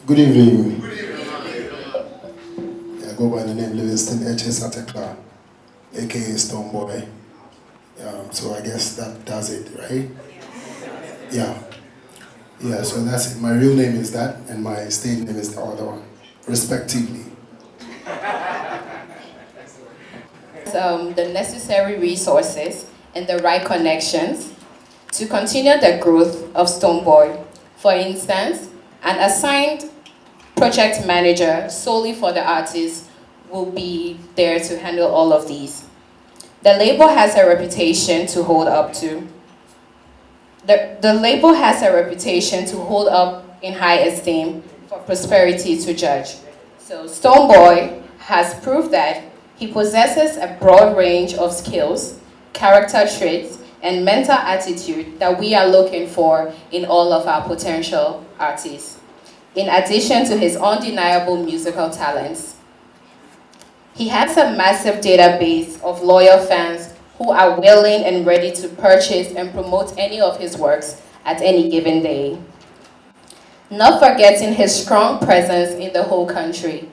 Good evening. Yeah, I go by the name Livingston H.S. Atekla, aka Stonebwoy. So I guess that does it, right? Yeah. Yeah, so that's it. My real name is that, and my stage name is the other one, respectively. The necessary resources and the right connections to continue the growth of Stonebwoy. For instance, an assigned project manager solely for the artist will be there to handle all of these. The label has a reputation to hold up to. The label has a reputation to hold up in high esteem for prosperity to judge. So Stonebwoy has proved that he possesses a broad range of skills, character traits, and mental attitude that we are looking for in all of our potential artists. In addition to his undeniable musical talents, he has a massive database of loyal fans who are willing and ready to purchase and promote any of his works at any given day. Not forgetting his strong presence in the whole country.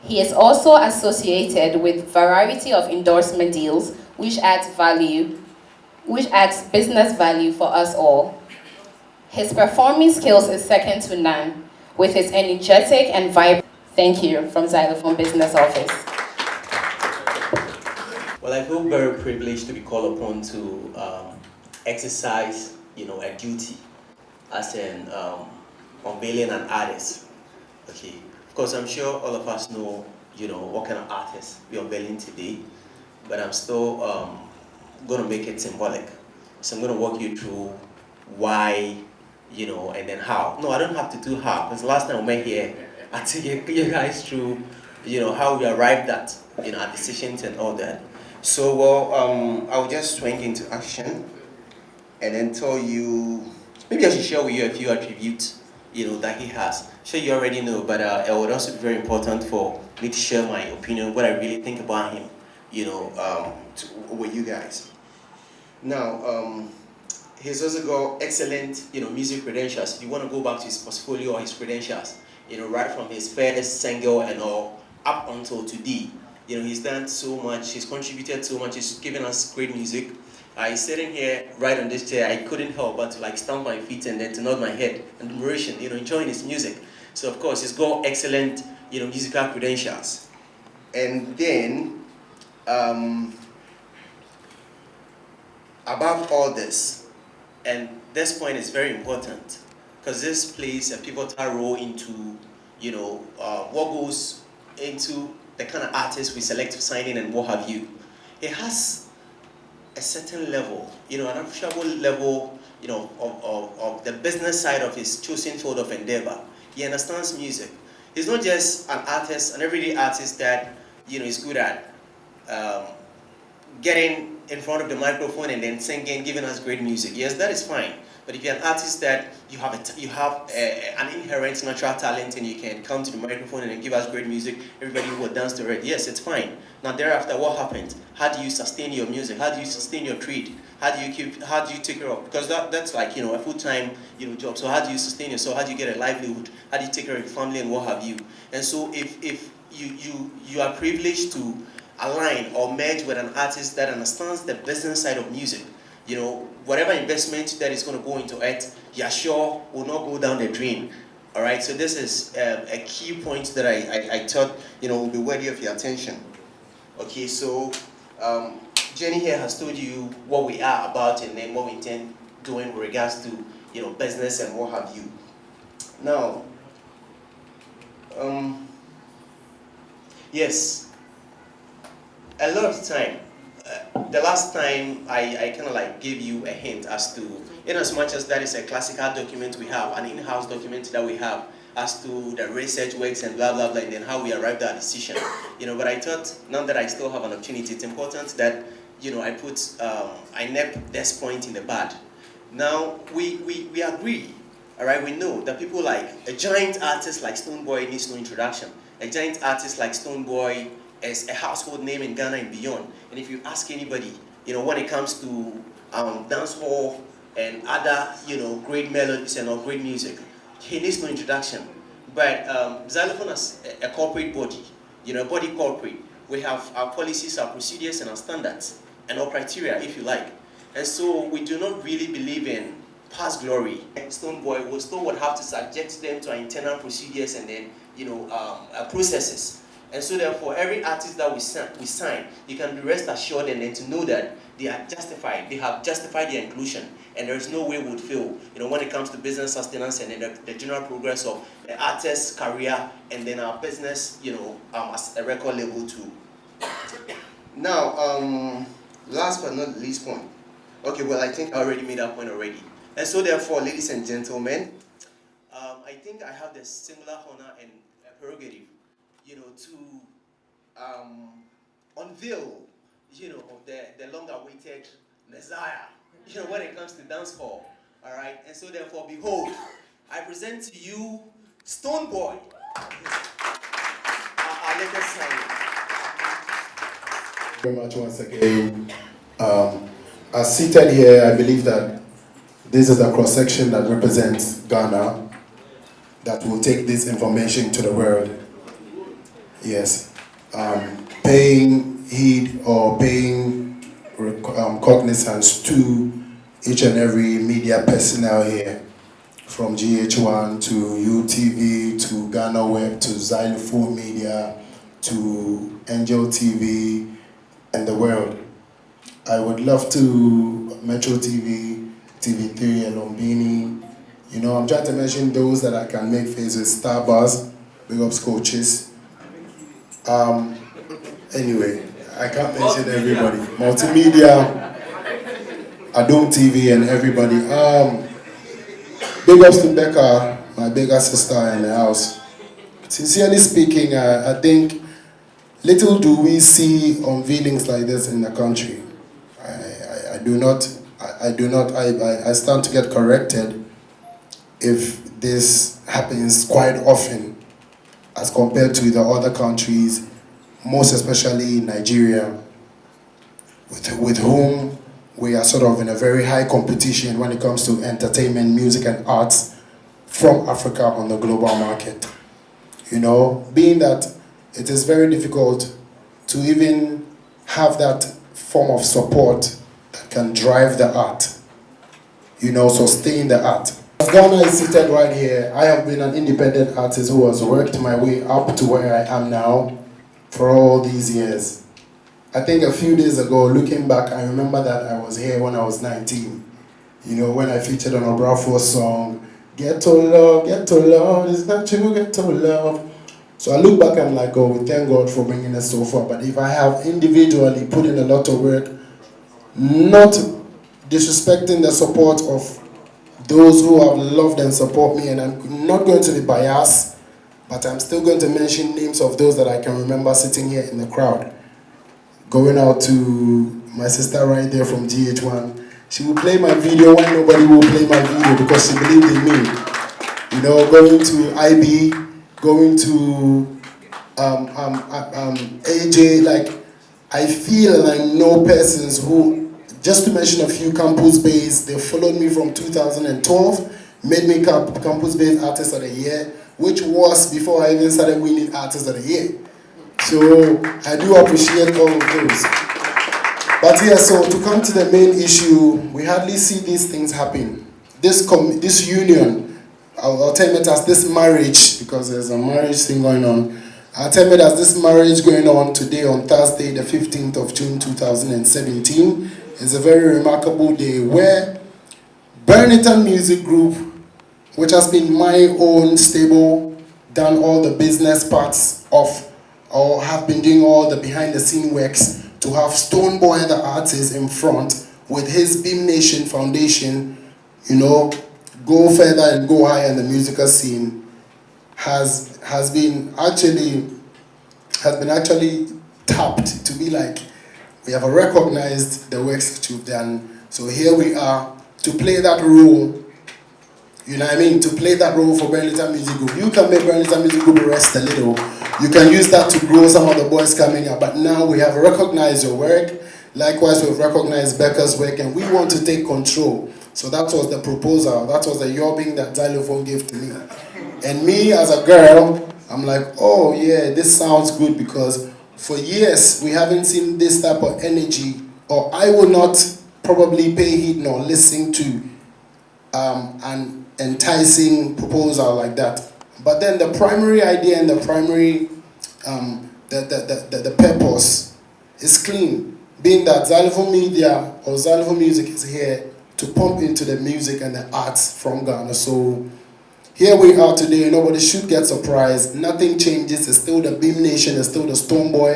He is also associated with variety of endorsement deals which adds business value for us all. His performing skills is second to none, with his energetic and vibrant. Thank you from Zylofon Business Office. Well, I feel very privileged to be called upon to exercise, a duty as an unveiling an artist. Okay, of course, I'm sure all of us know, what kind of artist we're unveiling today, but I'm still going to make it symbolic. So I'm going to walk you through why, and then how. No, I don't have to do how, because last time we met here, I took you guys through, how we arrived at, our decisions and all that. So, well, I'll just swing into action and then tell you, maybe I should share with you a few attributes, that he has. Sure, you already know, but it would also be very important for me to share my opinion, what I really think about him, with you guys. Now, he's also got excellent, music credentials. If you want to go back to his portfolio or his credentials, right from his first single and all up until today, he's done so much. He's contributed so much. He's given us great music. I sitting here right on this chair. I couldn't help but to stamp my feet and then to nod my head in admiration, enjoying his music. So of course, he's got excellent, musical credentials. And then, above all this, and this point is very important because this plays a pivotal role into, what goes into the kind of artists we select for signing and what have you. It has a certain level, an appreciable level, of the business side of his chosen field of endeavor. He understands music. He's not just an artist, an everyday artist that, is good at getting in front of the microphone and then singing, giving us great music. Yes, that is fine. But if you're an artist that you have an inherent natural talent and you can come to the microphone and then give us great music, everybody will dance to it. Yes, it's fine. Now thereafter, what happens? How do you sustain your music? How do you sustain your trade? How do you take care of? Because that's like a full-time job. So how do you sustain yourself? How do you get a livelihood? How do you take care of your family and what have you? And so if you are privileged to align or merge with an artist that understands the business side of music, whatever investment that is going to go into it, you're sure will not go down the drain. All right, so this is a key point that I thought will be worthy of your attention. Okay, so Jenny here has told you what we are about and then what we intend doing with regards to business and what have you. Now, yes. A lot of the time, the last time I kind of gave you a hint as to, in as much as that is a classical document we have, an in-house document that we have as to the research works and blah, blah, blah, and then how we arrived at our decision. But I thought, now that I still have an opportunity, it's important that, I nip this point in the bud. Now, we agree, all right, we know that people like a giant artist like Stonebwoy needs no introduction. A giant artist like Stonebwoy is a household name in Ghana and beyond. And if you ask anybody, when it comes to dancehall and other, great melodies and all great music, he needs no introduction. But Zylofon as a corporate body, a body corporate, we have our policies, our procedures, and our standards, and our criteria, if you like. And so we do not really believe in past glory. Stonebwoy will still would have to subject them to our internal procedures and then, processes. And so therefore, every artist that we sign, you can be rest assured and then to know that they are justified. They have justified their inclusion, and there is no way we would fail. When it comes to business sustenance and then the general progress of the artist's career and then our business, as a record label too. Now, last but not least point. Okay, well, I think I already made that point already. And so therefore, ladies and gentlemen, I think I have the singular honor and prerogative, to unveil, the long-awaited Messiah, when it comes to dancehall. All right, and so therefore, behold, I present to you Stonebwoy, our latest signing. Very much once again. As seated here, I believe that this is a cross-section that represents Ghana that will take this information to the world. Yes. Paying heed or paying cognizance to each and every media personnel here, from GH1 to UTV to Ghana Web to Zylofon Media to Angel TV and the world. I would love to Metro TV, TV3, and Lumbini. I'm trying to mention those that I can make face with. Starbuzz, big ups coaches. Anyway, I can't mention everybody. Multimedia, Adom TV, and everybody. Big ups to Becca, my bigger sister in the house. Sincerely speaking, I think little do we see unveilings like this in the country. I stand to get corrected if this happens quite often as compared to the other countries, most especially Nigeria, with whom we are sort of in a very high competition when it comes to entertainment, music, and arts from Africa on the global market. Being that it is very difficult to even have that form of support that can drive the art, sustain the art. As Ghana is seated right here, I have been an independent artist who has worked my way up to where I am now for all these years. I think a few days ago, looking back, I remember that I was here when I was 19. When I featured on Obrafo's song, Ghetto Love, it's not you, Ghetto Love. So I look back and I'm like, oh, thank God for bringing us so far. But if I have individually put in a lot of work, not disrespecting the support of those who have loved and support me, and I'm not going to be biased, but I'm still going to mention names of those that I can remember sitting here in the crowd. Going out to my sister right there from GH1. She will play my video when nobody will play my video because she believed in me. Going to IB, going to AJ, like I feel and I know persons who, just to mention a few, Campus Base, they followed me from 2012, made me Campus Base Artist of the Year, which was before I even started winning Artist of the Year. So I do appreciate all of those. But yeah, so to come to the main issue, we hardly see these things happen. This union, I'll term it as this marriage, because there's a marriage thing going on. I'll term it as this marriage going on today on Thursday, the 15th of June 2017. It's a very remarkable day where Burlington Music Group, which has been my own stable, done all the business parts of, or have been doing all the behind the scene works, to have Stonebwoy the artist in front with his Beam Nation Foundation, go further and go higher in the musical scene, has been actually tapped to be like, we have recognized the works that you've done, so here we are to play that role. To play that role for Burlington Music Group. You can make Burlington Music Group rest a little. You can use that to grow some of the boys coming up. But now we have recognized your work. Likewise, we've recognized Becca's work, and we want to take control. So that was the proposal. That was the yobbing that Zylofon gave to me. And me as a girl, I'm like, oh yeah, this sounds good, because for years we haven't seen this type of energy, or I will not probably pay heed nor listen to an enticing proposal like that. But then the primary idea and the primary the purpose is clean, being that Zylofon Media or Zylofon Music is here to pump into the music and the arts from Ghana. So here we are today. Nobody should get surprised. Nothing changes. It's still the Beam Nation. It's still the Stonebwoy.